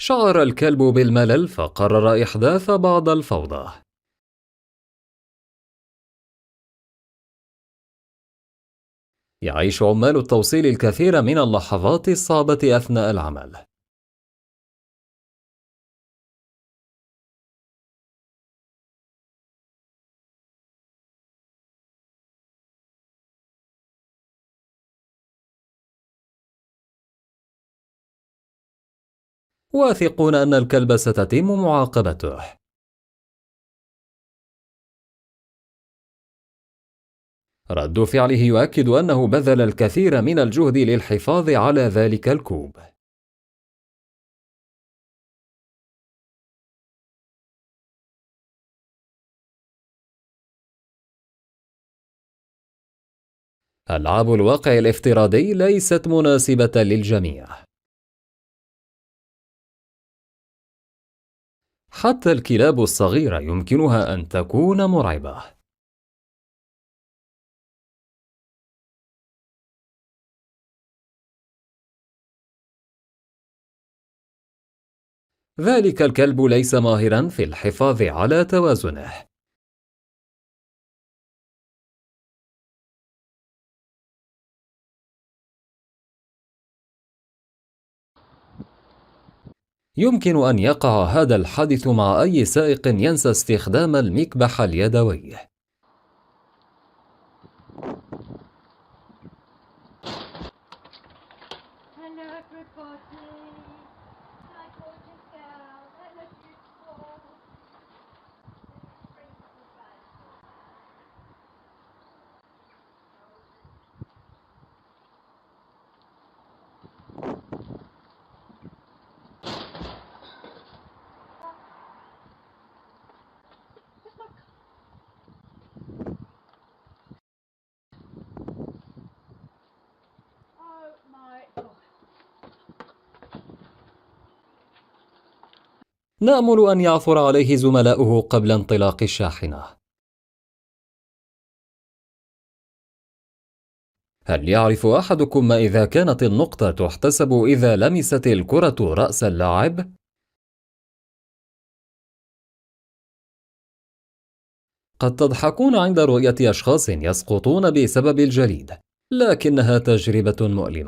شعر الكلب بالملل فقرر إحداث بعض الفوضى. يعيش عمال التوصيل الكثير من اللحظات الصعبة أثناء العمل. واثقون أن الكلب ستتم معاقبته. رد فعله يؤكد أنه بذل الكثير من الجهد للحفاظ على ذلك الكوب. ألعاب الواقع الافتراضي ليست مناسبة للجميع. حتى الكلاب الصغيرة يمكنها أن تكون مرعبة. ذلك الكلب ليس ماهرا في الحفاظ على توازنه. يمكن أن يقع هذا الحادث مع أي سائق ينسى استخدام المكبح اليدوي. Hello everybody. Hi gorgeous girl. Hello beautiful. Oh my god. نأمل أن يعثر عليه زملاؤه قبل انطلاق الشاحنة. هل يعرف أحدكم ما إذا كانت النقطة تحتسب إذا لمست الكرة رأس اللاعب؟ قد تضحكون عند رؤية أشخاص يسقطون بسبب الجليد، لكنها تجربة مؤلمة.